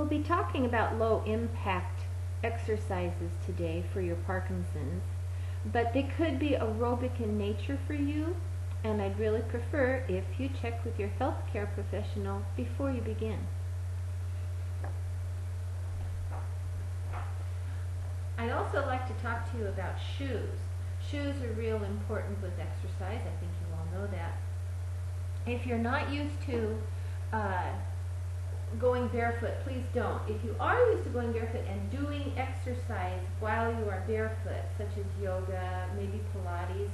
be talking about low impact exercises today for your Parkinson's, but they could be aerobic in nature for you, and I'd really prefer if you check with your healthcare professional before you begin. I'd also like to talk to you about shoes. Shoes are real important with exercise. I think you all know that. If you're not used to going barefoot, please don't. If you are used to going barefoot and doing exercise while you are barefoot, such as yoga, maybe Pilates,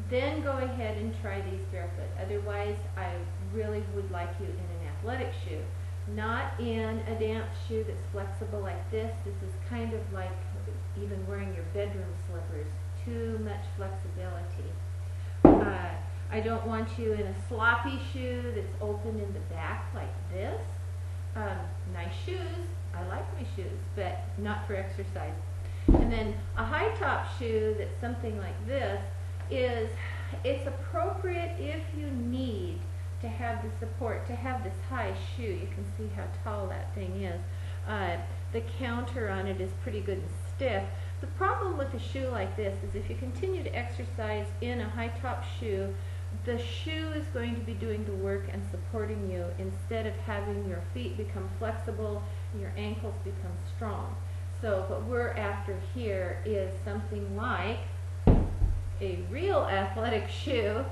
then go ahead and try these barefoot. Otherwise, I really would like you in an athletic shoe, not in a dance shoe that's flexible like this. This is kind of like even wearing your bedroom slippers. Too much flexibility. I don't want you in a sloppy shoe that's open in the back like this. Nice shoes. I like my shoes, but not for exercise. And then a high top shoe that's something like this it's appropriate if you need to have the support, to have this high shoe. You can see how tall that thing is. The counter on it is pretty good and stiff. The problem with a shoe like this is if you continue to exercise in a high top shoe, the shoe is going to be doing the work and supporting you instead of having your feet become flexible and your ankles become strong. So what we're after here is something like a real athletic shoe.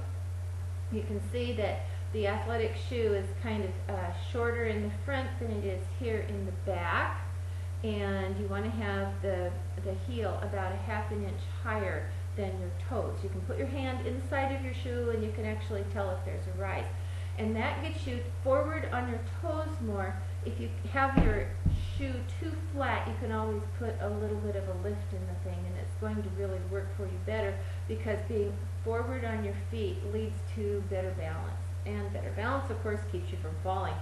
You can see that the athletic shoe is kind of shorter in the front than it is here in the back, and you want to have the heel about a ½ inch higher than your toes. You can put your hand inside of your shoe and you can actually tell if there's a rise. And that gets you forward on your toes more. If you have your shoe too flat, you can always put a little bit of a lift in the thing, and it's going to really work for you better, because being forward on your feet leads to better balance. And better balance, of course, keeps you from falling.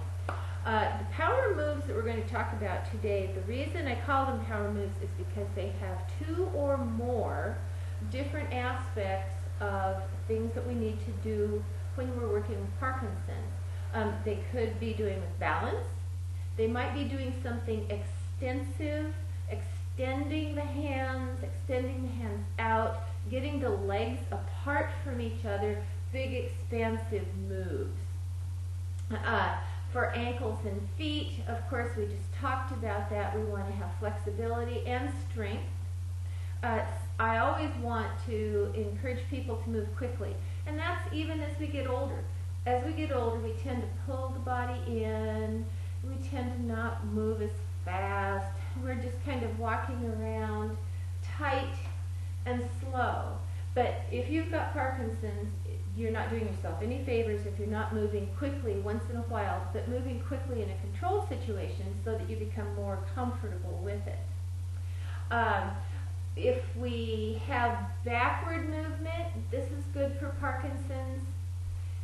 The power moves that we're going to talk about today, the reason I call them power moves is because they have 2 or more different aspects of things that we need to do when we're working with Parkinson's. They could be doing with balance. They might be doing something extensive, extending the hands out, getting the legs apart from each other, big expansive moves. For ankles and feet, of course, we just talked about that. We want to have flexibility and strength. I always want to encourage people to move quickly, and that's even as we get older. As we get older, we tend to pull the body in. We tend to not move as fast. We're just kind of walking around tight and slow. But if you've got Parkinson's, you're not doing yourself any favors if you're not moving quickly once in a while, but moving quickly in a controlled situation so that you become more comfortable with it. If we have backward movement, this is good for Parkinson's.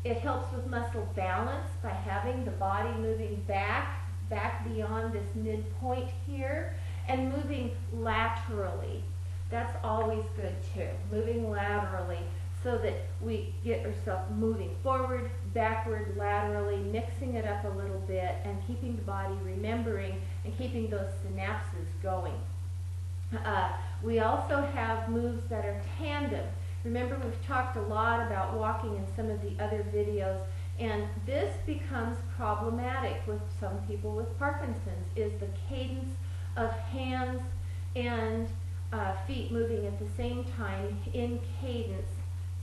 It helps with muscle balance by having the body moving back beyond this midpoint here, and moving laterally. That's always good too, moving laterally, so that we get ourselves moving forward, backward, laterally, mixing it up a little bit, and keeping the body remembering and keeping those synapses going. We also have moves that are tandem. Remember, we've talked a lot about walking in some of the other videos, and this becomes problematic with some people with Parkinson's, is the cadence of hands and feet moving at the same time in cadence.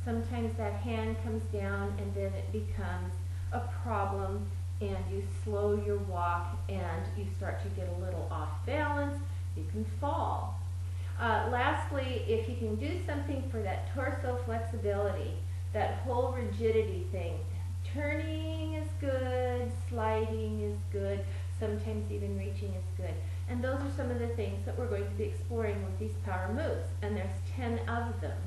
Sometimes that hand comes down and then it becomes a problem, and you slow your walk and you start to get a little off balance. You can fall. Lastly, if you can do something for that torso flexibility, that whole rigidity thing, turning is good, sliding is good, sometimes even reaching is good. And those are some of the things that we're going to be exploring with these power moves, and there's 10 of them.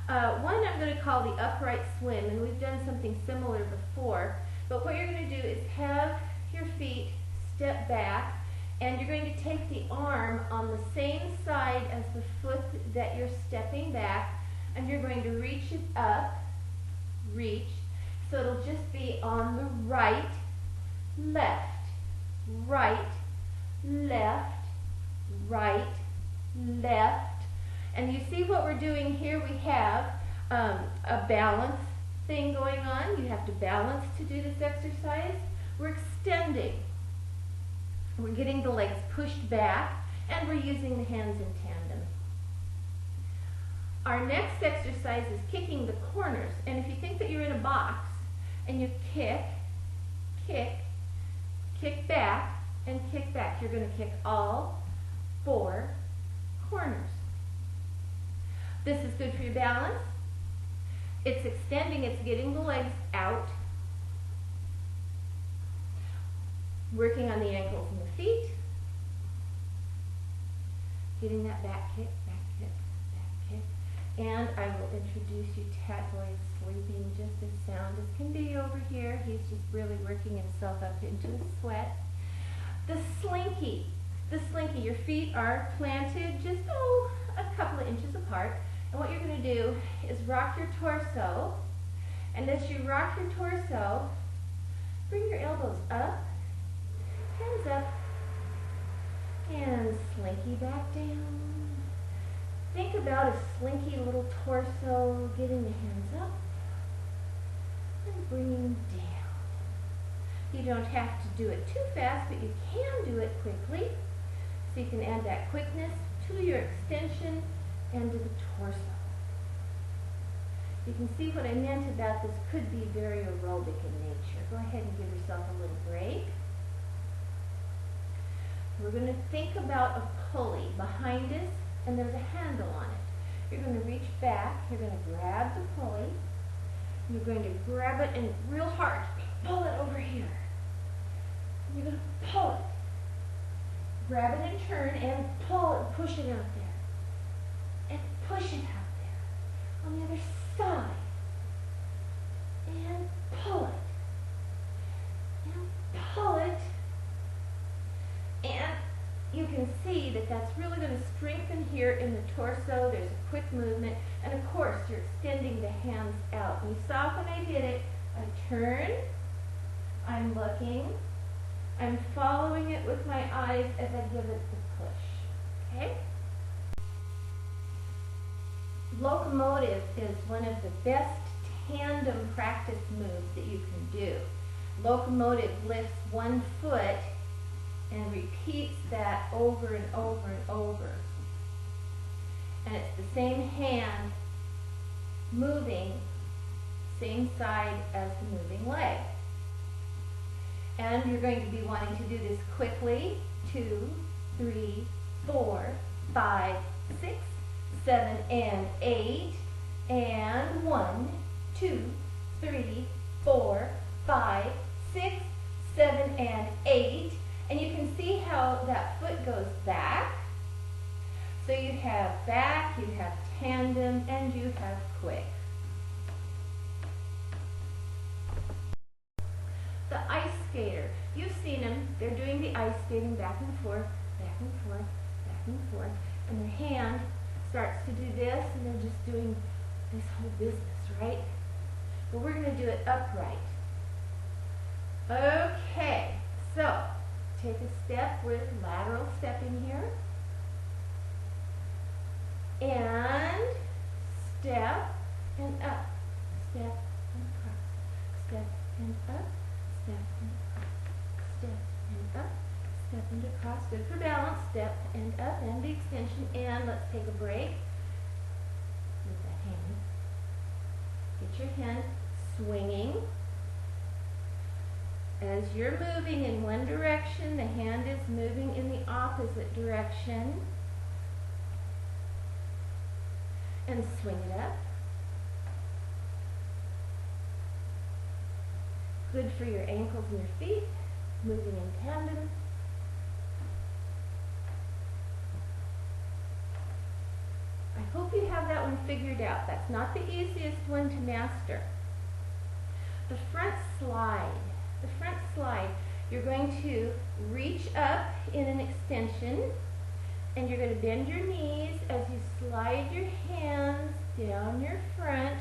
One I'm going to call the upright swim, and we've done something similar before, but what you're going to do is have your feet step back, and you're going to take the arm on the same side as the foot that you're stepping back, and you're going to reach it up, reach, so it'll just be on the right, left, left, right, left. And you see what we're doing here? We have a balance thing going on. You have to balance to do this exercise. We're extending. We're getting the legs pushed back, and we're using the hands in tandem. Our next exercise is kicking the corners. And if you think that you're in a box and you kick, kick, kick back, and kick back, you're going to kick all 4 corners. This is good for your balance. It's extending, it's getting the legs out, working on the ankles and the feet, getting that back kick, back kick, back kick. And I will introduce you to Tat Boy sleeping just as sound as can be over here. He's just really working himself up into a sweat. The slinky. The slinky, your feet are planted just, a couple of inches apart. And what you're going to do is rock your torso. And as you rock your torso, bring your elbows up, hands up, and slinky back down. Think about a slinky little torso, getting the hands up and bringing down. You don't have to do it too fast, but you can do it quickly. So you can add that quickness to your extension and to the torso. You can see what I meant about this could be very aerobic in nature. Go ahead and give yourself a little break. We're going to think about a pulley behind us, and there's a handle on it. You're going to reach back, you're going to grab the pulley, you're going to grab it and real hard, pull it over here. You're going to pull it. Grab it and turn and pull it, push it out there. And push it out there. On the other side. And pull it. And pull it. And you can see that that's really going to strengthen here in the torso. There's a quick movement. And of course, you're extending the hands out. And you saw when I did it, I turn, I'm looking, I'm following it with my eyes as I give it the push. Okay? Locomotive is one of the best tandem practice moves that you can do. Locomotive lifts one foot and repeats that over and over and over. And it's the same hand moving, same side as the moving leg. And you're going to be wanting to do this quickly. 2, 3, 4, 5, 6, 7, and 8. And 1, 2, 3, 4, 5, 6, 7, and 8. And you can see how that foot goes back. So you have back, you have tandem, and you have quick. The ice skater, you've seen them. They're doing the ice skating back and forth, back and forth, back and forth. And their hand starts to do this, and they're just doing this whole business, right? But we're going to do it upright. Okay, so take a step with lateral stepping here. And step and up. Step and across. Step and up. Step and up. Step and up. Step and across. Good for balance. Step and up and the extension. And let's take a break. With that hand. Get your hand swinging. As you're moving in one direction, the hand is moving in the opposite direction. And swing it up. Good for your ankles and your feet, moving in tandem. I hope you have that one figured out. That's not the easiest one to master. The front slide. The front slide, you're going to reach up in an extension, and you're going to bend your knees as you slide your hands down your front,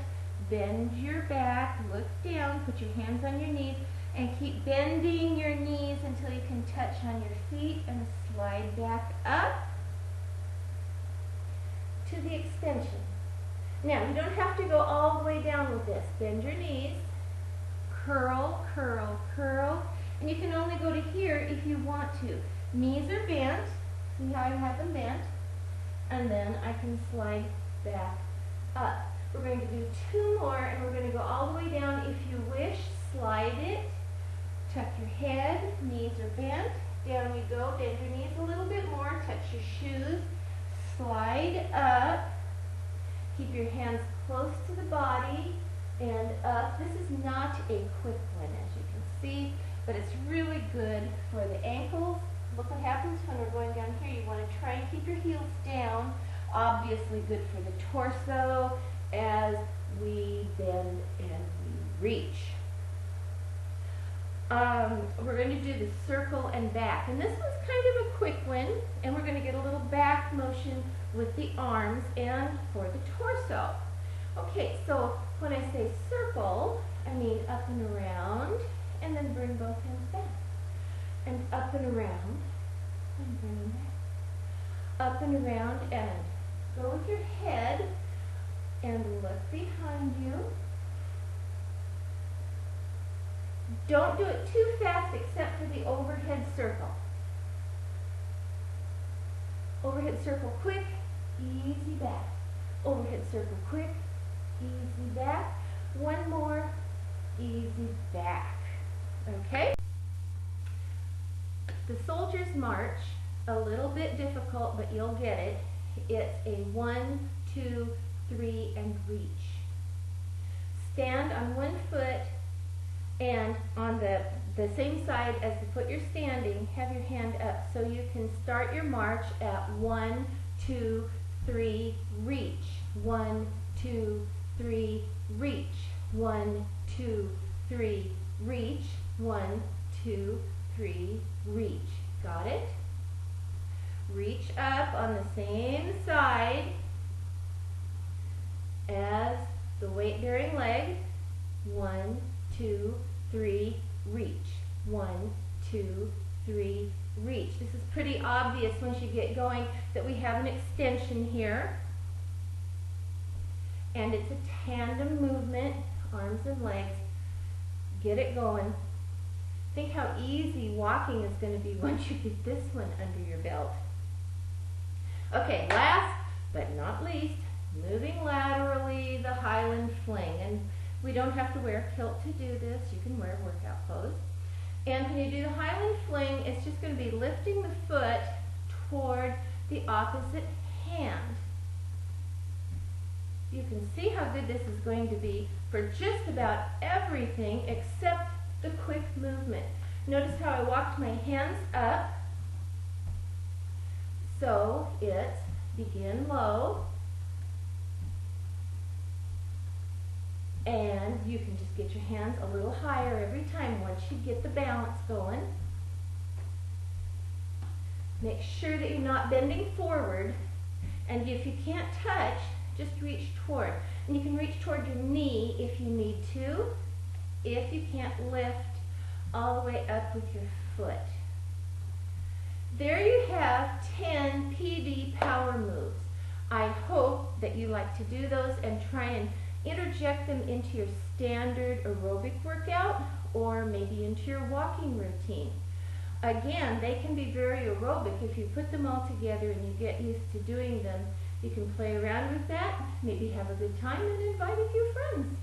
bend your back, look down, put your hands on your knees, And keep bending your knees until you can touch on your feet and slide back up to the extension. Now, you don't have to go all the way down with this. Bend your knees, curl, curl, curl, and you can only go to here if you want to. Knees are bent. See how I have them bent? And then I can slide back up. We're going to do 2 more, and we're going to go all the way down. If you wish, slide it. Tuck your head. Knees are bent. Down you go. Bend your knees a little bit more. Touch your shoes. Slide up. Keep your hands close to the body and up. This is not a quick one, as you can see, but it's really good for the ankles. Look what happens when we're going down here. You want to try and keep your heels down. Obviously good for the torso as we bend and we reach. We're going to do the circle and back. And this one's kind of a quick one. And we're going to get a little back motion with the arms and for the torso. Okay, so when I say circle, I mean up and around. And then bring both hands back. And up and around. And bring them back. Up and around and go with your head and look behind you. Don't do it too fast except for the overhead circle. Overhead circle quick, easy back. Overhead circle quick, easy back. One more, easy back. Okay? The soldier's march, a little bit difficult, but you'll get it. It's a 1, 2, 3, and reach. Stand on one foot, and on the same side as the foot you're standing, have your hand up so you can start your march at 1, 2, 3, reach. 1, 2, 3, reach. 1, 2, 3, reach. 1, 2, 3, reach. Got it? Reach up on the same side as the weight-bearing leg. 1, 2, 3, reach. 1, 2, 3, reach. This is pretty obvious once you get going that we have an extension here. And it's a tandem movement, arms and legs. Get it going. Think how easy walking is going to be once you get this one under your belt. Okay, last but not least, moving laterally, the Highland fling. And we don't have to wear a kilt to do this. You can wear workout clothes. And when you do the Highland fling, it's just going to be lifting the foot toward the opposite hand. You can see how good this is going to be for just about everything except the quick movement. Notice how I walked my hands up. So it's begin low. And you can just get your hands a little higher every time once you get the balance going. Make sure that you're not bending forward. And if you can't touch, just reach toward. And you can reach toward your knee if you need to, if you can't lift all the way up with your foot. There you have 10 PD power moves. I hope that you like to do those and try and interject them into your standard aerobic workout or maybe into your walking routine. Again, they can be very aerobic if you put them all together and you get used to doing them. You can play around with that, maybe have a good time and invite a few friends.